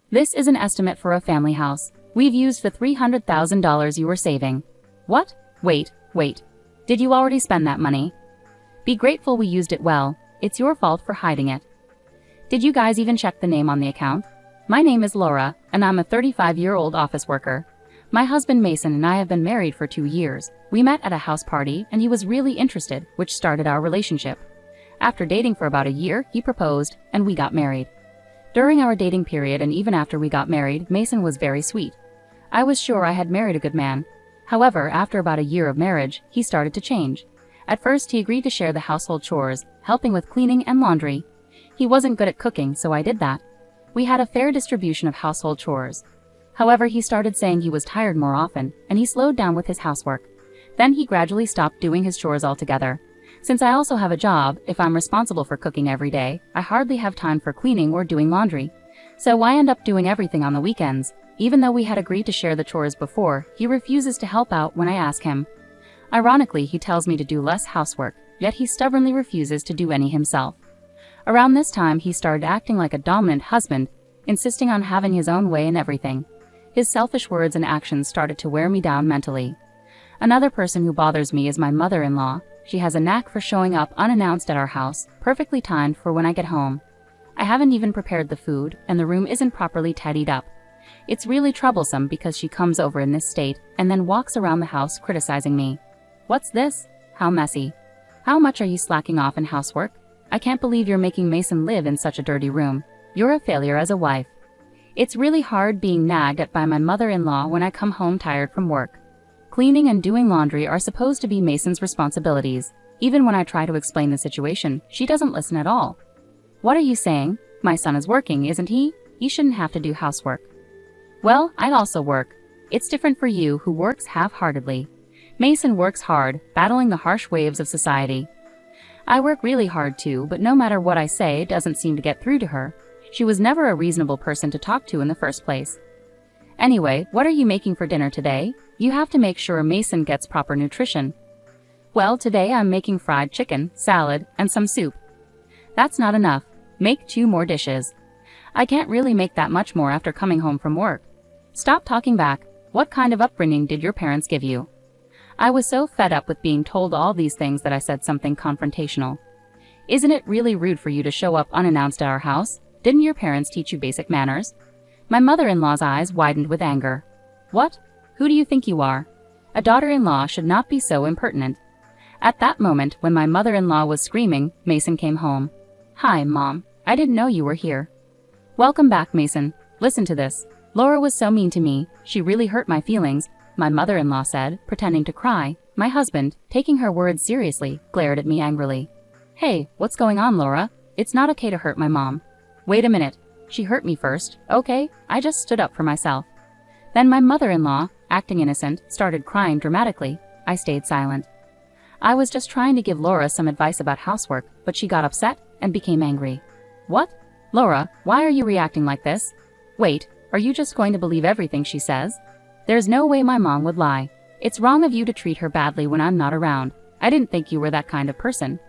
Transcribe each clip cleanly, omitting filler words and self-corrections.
This is an estimate for a family house. We've used the $300,000 you were saving. What? Wait. Did you already spend that money? Be grateful we used it well. It's your fault for hiding it. Did you guys even check the name on the account? My name is Laura, and I'm a 35-year-old office worker. My husband Mason and I have been married for 2 years. We met at a house party and he was really interested, which started our relationship. After dating for about a year, he proposed, and we got married. During our dating period and even after we got married, Mason was very sweet. I was sure I had married a good man. However, after about a year of marriage, he started to change. At first, he agreed to share the household chores, helping with cleaning and laundry. He wasn't good at cooking, so I did that. We had a fair distribution of household chores. However, he started saying he was tired more often, and he slowed down with his housework. Then he gradually stopped doing his chores altogether. Since I also have a job, if I'm responsible for cooking every day, I hardly have time for cleaning or doing laundry. So I end up doing everything on the weekends. Even though we had agreed to share the chores before, he refuses to help out when I ask him. Ironically, he tells me to do less housework, yet he stubbornly refuses to do any himself. Around this time, he started acting like a dominant husband, insisting on having his own way in everything. His selfish words and actions started to wear me down mentally. Another person who bothers me is my mother-in-law. She has a knack for showing up unannounced at our house, perfectly timed for when I get home. I haven't even prepared the food, and the room isn't properly tidied up. It's really troublesome because she comes over in this state and then walks around the house criticizing me. What's this? How messy. How much are you slacking off in housework? I can't believe you're making Mason live in such a dirty room. You're a failure as a wife. It's really hard being nagged at by my mother-in-law when I come home tired from work. Cleaning and doing laundry are supposed to be Mason's responsibilities. Even when I try to explain the situation, she doesn't listen at all. What are you saying? My son is working, isn't he? He shouldn't have to do housework. Well, I also work. It's different for you who works half-heartedly. Mason works hard, battling the harsh waves of society. I work really hard too, but no matter what I say, it doesn't seem to get through to her. She was never a reasonable person to talk to in the first place. Anyway, what are you making for dinner today? You have to make sure Mason gets proper nutrition. Well, today I'm making fried chicken, salad, and some soup. That's not enough. Make 2 more dishes. I can't really make that much more after coming home from work. Stop talking back. What kind of upbringing did your parents give you? I was so fed up with being told all these things that I said something confrontational. Isn't it really rude for you to show up unannounced at our house? Didn't your parents teach you basic manners? My mother-in-law's eyes widened with anger. What? Who do you think you are? A daughter-in-law should not be so impertinent. At that moment, when my mother-in-law was screaming, Mason came home. Hi, Mom. I didn't know you were here. Welcome back, Mason. Listen to this. Laura was so mean to me. She really hurt my feelings, my mother-in-law said, pretending to cry. My husband, taking her words seriously, glared at me angrily. Hey, what's going on, Laura? It's not okay to hurt my mom. Wait a minute. She hurt me first, okay? I just stood up for myself. Then my mother-in-law, acting innocent, started crying dramatically. I stayed silent. I was just trying to give Laura some advice about housework, but she got upset and became angry. What? Laura, why are you reacting like this? Wait, are you just going to believe everything she says? There's no way my mom would lie. It's wrong of you to treat her badly when I'm not around. I didn't think you were that kind of person.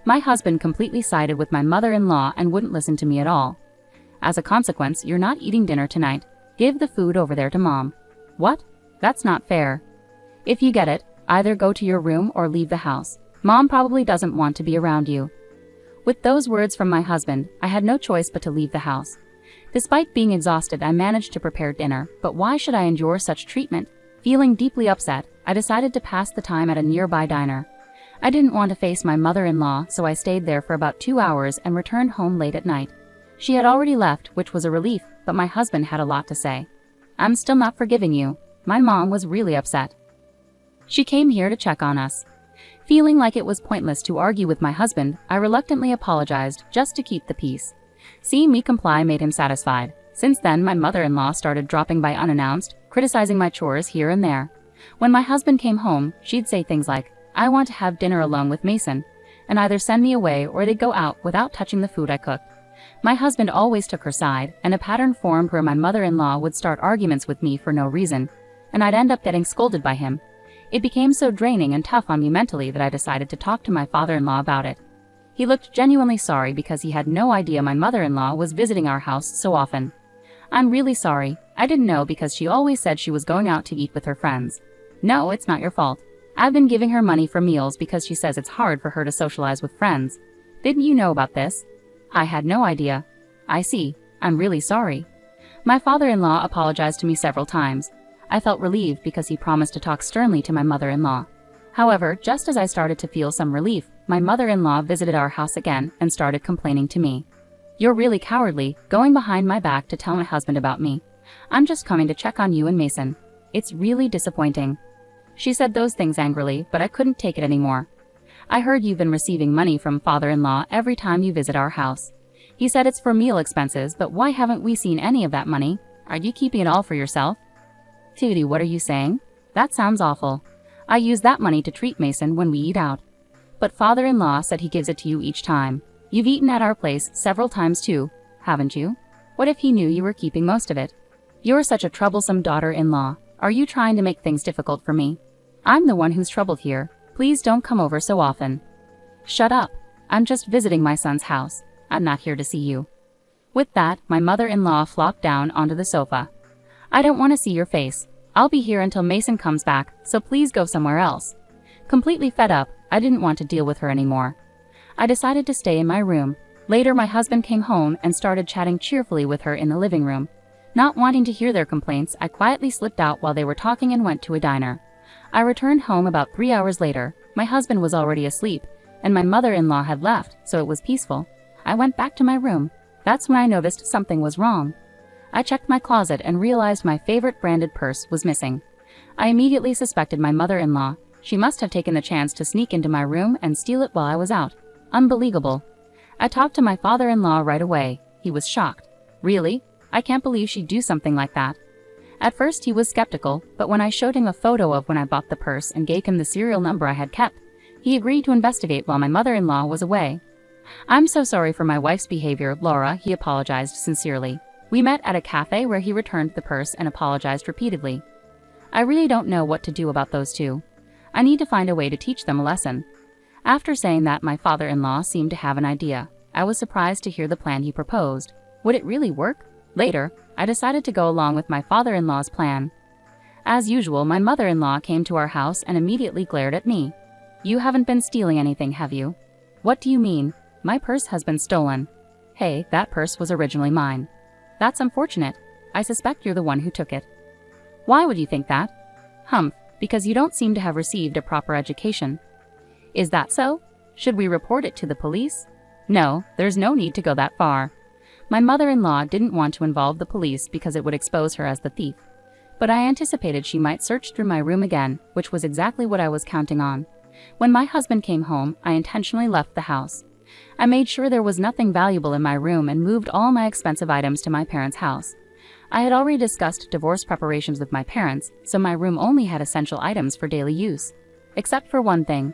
My husband completely sided with my mother-in-law and wouldn't listen to me at all. As a consequence, you're not eating dinner tonight. Give the food over there to Mom. What? That's not fair. If you get it, either go to your room or leave the house. Mom probably doesn't want to be around you. With those words from my husband, I had no choice but to leave the house. Despite being exhausted, I managed to prepare dinner, but why should I endure such treatment? Feeling deeply upset, I decided to pass the time at a nearby diner. I didn't want to face my mother-in-law, so I stayed there for about 2 hours and returned home late at night. She had already left, which was a relief, but my husband had a lot to say. I'm still not forgiving you. My mom was really upset. She came here to check on us. Feeling like it was pointless to argue with my husband, I reluctantly apologized just to keep the peace. Seeing me comply made him satisfied. Since then, my mother-in-law started dropping by unannounced, criticizing my chores here and there. When my husband came home, she'd say things like, I want to have dinner alone with Mason, and either send me away or they'd go out without touching the food I cooked. My husband always took her side, and a pattern formed where my mother-in-law would start arguments with me for no reason, and I'd end up getting scolded by him. It became so draining and tough on me mentally that I decided to talk to my father-in-law about it. He looked genuinely sorry because he had no idea my mother-in-law was visiting our house so often. I'm really sorry. I didn't know because she always said she was going out to eat with her friends. No, it's not your fault. I've been giving her money for meals because she says it's hard for her to socialize with friends. Didn't you know about this? I had no idea. I see. I'm really sorry. My father-in-law apologized to me several times. I felt relieved because he promised to talk sternly to my mother-in-law. However, just as I started to feel some relief, my mother-in-law visited our house again and started complaining to me. You're really cowardly, going behind my back to tell my husband about me. I'm just coming to check on you and Mason. It's really disappointing. She said those things angrily, but I couldn't take it anymore. I heard you've been receiving money from father-in-law every time you visit our house. He said it's for meal expenses, but why haven't we seen any of that money? Are you keeping it all for yourself? Tootie, what are you saying? That sounds awful. I use that money to treat Mason when we eat out. But father-in-law said he gives it to you each time. You've eaten at our place several times too, haven't you? What if he knew you were keeping most of it? You're such a troublesome daughter-in-law. Are you trying to make things difficult for me? I'm the one who's troubled here. Please don't come over so often. Shut up. I'm just visiting my son's house. I'm not here to see you. With that, my mother-in-law flopped down onto the sofa. I don't want to see your face. I'll be here until Mason comes back, so please go somewhere else. Completely fed up, I didn't want to deal with her anymore. I decided to stay in my room. Later, my husband came home and started chatting cheerfully with her in the living room. Not wanting to hear their complaints, I quietly slipped out while they were talking and went to a diner. I returned home about 3 hours later. My husband was already asleep, and my mother-in-law had left, so it was peaceful. I went back to my room. That's when I noticed something was wrong. I checked my closet and realized my favorite branded purse was missing. I immediately suspected my mother-in-law. She must have taken the chance to sneak into my room and steal it while I was out. Unbelievable. I talked to my father-in-law right away. He was shocked. Really? I can't believe she'd do something like that. At first he was skeptical, but when I showed him a photo of when I bought the purse and gave him the serial number I had kept, he agreed to investigate while my mother-in-law was away. I'm so sorry for my wife's behavior, Laura, he apologized sincerely. We met at a cafe where he returned the purse and apologized repeatedly. I really don't know what to do about those two. I need to find a way to teach them a lesson. After saying that, my father-in-law seemed to have an idea. I was surprised to hear the plan he proposed. Would it really work? Later, I decided to go along with my father-in-law's plan. As usual, my mother-in-law came to our house and immediately glared at me. You haven't been stealing anything, have you? What do you mean? My purse has been stolen. Hey, that purse was originally mine. That's unfortunate. I suspect you're the one who took it. Why would you think that? Humph, because you don't seem to have received a proper education. Is that so? Should we report it to the police? No, there's no need to go that far. My mother-in-law didn't want to involve the police because it would expose her as the thief. But I anticipated she might search through my room again, which was exactly what I was counting on. When my husband came home, I intentionally left the house. I made sure there was nothing valuable in my room and moved all my expensive items to my parents' house. I had already discussed divorce preparations with my parents, so my room only had essential items for daily use. Except for one thing.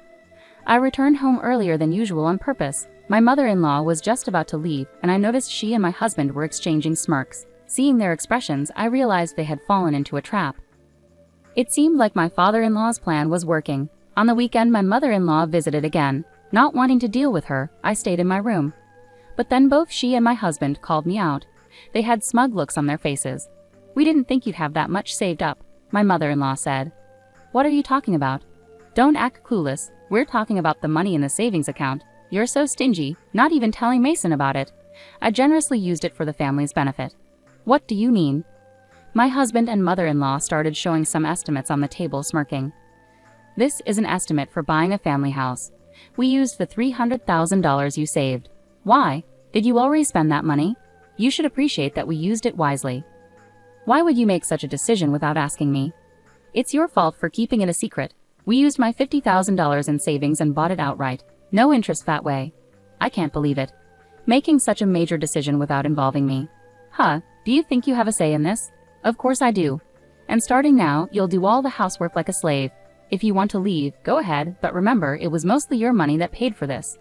I returned home earlier than usual on purpose. My mother-in-law was just about to leave, and I noticed she and my husband were exchanging smirks. Seeing their expressions, I realized they had fallen into a trap. It seemed like my father-in-law's plan was working. On the weekend, my mother-in-law visited again. Not wanting to deal with her, I stayed in my room. But then both she and my husband called me out. They had smug looks on their faces. We didn't think you'd have that much saved up, my mother-in-law said. What are you talking about? Don't act clueless. We're talking about the money in the savings account. You're so stingy, not even telling Mason about it. I generously used it for the family's benefit. What do you mean? My husband and mother-in-law started showing some estimates on the table, smirking. This is an estimate for buying a family house. We used the $300,000 you saved. Why? Did you already spend that money? You should appreciate that we used it wisely. Why would you make such a decision without asking me? It's your fault for keeping it a secret. We used my $50,000 in savings and bought it outright. No interest that way. I can't believe it. Making such a major decision without involving me. Huh, do you think you have a say in this? Of course I do. And starting now, you'll do all the housework like a slave. If you want to leave, go ahead, but remember, it was mostly your money that paid for this.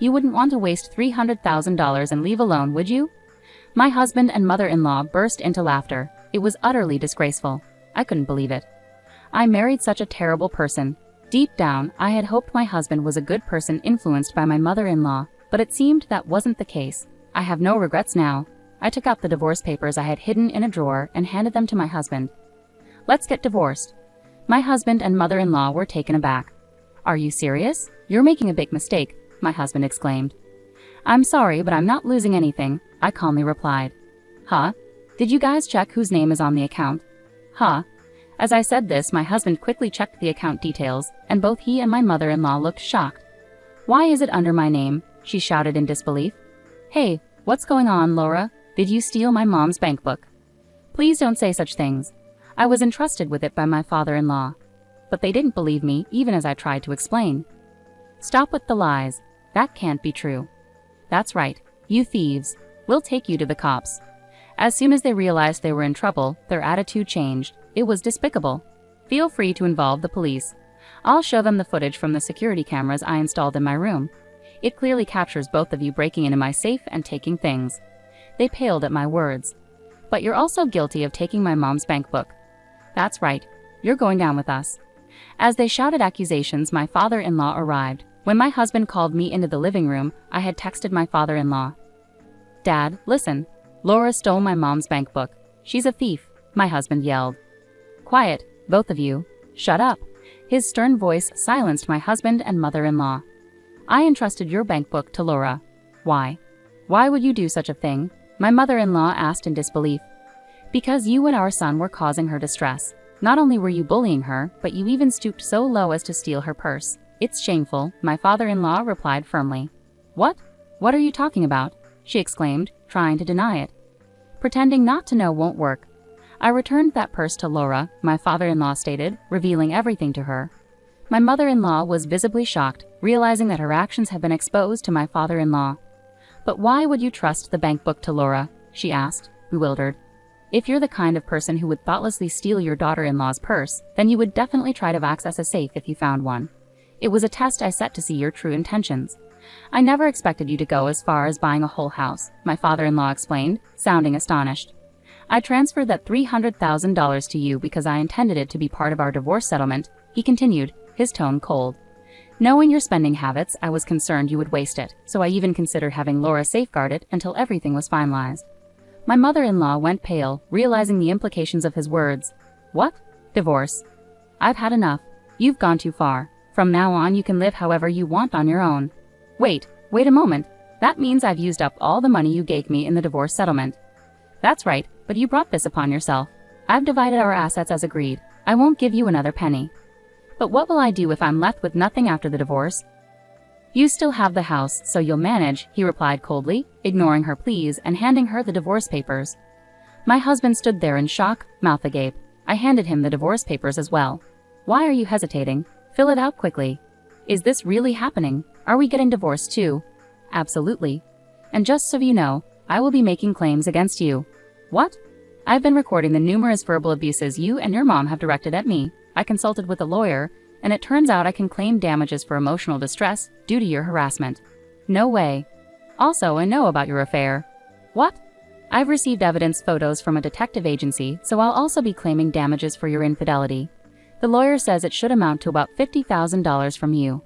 You wouldn't want to waste $300,000 and leave alone, would you? My husband and mother-in-law burst into laughter. It was utterly disgraceful. I couldn't believe it. I married such a terrible person. Deep down, I had hoped my husband was a good person influenced by my mother-in-law, but it seemed that wasn't the case. I have no regrets now. I took out the divorce papers I had hidden in a drawer and handed them to my husband. "Let's get divorced." My husband and mother-in-law were taken aback. "Are you serious? You're making a big mistake," my husband exclaimed. "I'm sorry, but I'm not losing anything," I calmly replied. "Huh? Did you guys check whose name is on the account?" "Huh?" As I said this, my husband quickly checked the account details, and both he and my mother-in-law looked shocked. "Why is it under my name?" she shouted in disbelief. "Hey, what's going on, Laura? Did you steal my mom's bank book?" "Please don't say such things. I was entrusted with it by my father-in-law." But they didn't believe me, even as I tried to explain. "Stop with the lies. That can't be true." "That's right, you thieves. We'll take you to the cops." As soon as they realized they were in trouble, their attitude changed. It was despicable. "Feel free to involve the police. I'll show them the footage from the security cameras I installed in my room. It clearly captures both of you breaking into my safe and taking things." They paled at my words. "But you're also guilty of taking my mom's bank book." "That's right. You're going down with us." As they shouted accusations, my father-in-law arrived. When my husband called me into the living room, I had texted my father-in-law. "Dad, listen. Laura stole my mom's bank book. She's a thief," my husband yelled. "Quiet, both of you. Shut up." His stern voice silenced my husband and mother-in-law. "I entrusted your bank book to Laura." "Why? Why would you do such a thing?" my mother-in-law asked in disbelief. "Because you and our son were causing her distress. Not only were you bullying her, but you even stooped so low as to steal her purse. It's shameful," my father-in-law replied firmly. "What? What are you talking about?" she exclaimed, trying to deny it. "Pretending not to know won't work. I returned that purse to Laura," my father-in-law stated, revealing everything to her. My mother-in-law was visibly shocked, realizing that her actions had been exposed to my father-in-law. "But why would you trust the bank book to Laura?" she asked, bewildered. "If you're the kind of person who would thoughtlessly steal your daughter-in-law's purse, then you would definitely try to access a safe if you found one. It was a test I set to see your true intentions. I never expected you to go as far as buying a whole house," my father-in-law explained, sounding astonished. "I transferred that $300,000 to you because I intended it to be part of our divorce settlement," he continued, his tone cold. "Knowing your spending habits, I was concerned you would waste it, so I even considered having Laura safeguard it until everything was finalized." My mother-in-law went pale, realizing the implications of his words. "What? Divorce? I've had enough. You've gone too far. From now on you can live however you want on your own." Wait a moment. That means I've used up all the money you gave me in the divorce settlement." "That's right, but you brought this upon yourself. I've divided our assets as agreed. I won't give you another penny." "But what will I do if I'm left with nothing after the divorce?" "You still have the house, so you'll manage," he replied coldly, ignoring her pleas and handing her the divorce papers. My husband stood there in shock, mouth agape. I handed him the divorce papers as well. "Why are you hesitating? Fill it out quickly." "Is this really happening? Are we getting divorced too?" "Absolutely. And just so you know, I will be making claims against you." "What?" "I've been recording the numerous verbal abuses you and your mom have directed at me. I consulted with a lawyer, and it turns out I can claim damages for emotional distress due to your harassment." "No way." "Also, I know about your affair." "What?" "I've received evidence photos from a detective agency, so I'll also be claiming damages for your infidelity. The lawyer says it should amount to about $50,000 from you."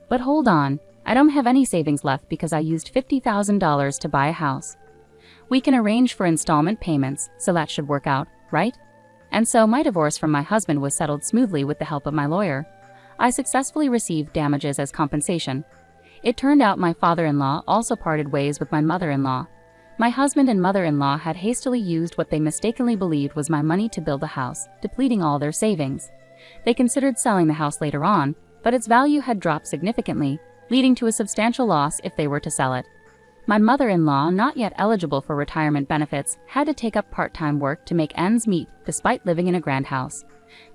"But hold on, I don't have any savings left because I used $50,000 to buy a house." "We can arrange for installment payments, so that should work out, right?" And so my divorce from my husband was settled smoothly with the help of my lawyer. I successfully received damages as compensation. It turned out my father-in-law also parted ways with my mother-in-law. My husband and mother-in-law had hastily used what they mistakenly believed was my money to build a house, depleting all their savings. They considered selling the house later on, but its value had dropped significantly, leading to a substantial loss if they were to sell it. My mother-in-law, not yet eligible for retirement benefits, had to take up part-time work to make ends meet despite living in a grand house.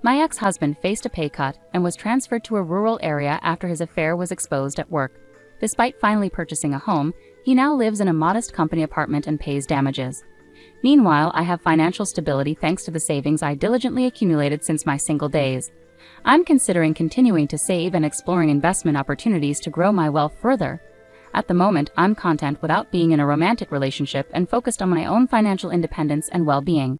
My ex-husband faced a pay cut and was transferred to a rural area after his affair was exposed at work. Despite finally purchasing a home, he now lives in a modest company apartment and pays damages. Meanwhile, I have financial stability thanks to the savings I diligently accumulated since my single days. I'm considering continuing to save and exploring investment opportunities to grow my wealth further. At the moment, I'm content without being in a romantic relationship and focused on my own financial independence and well-being.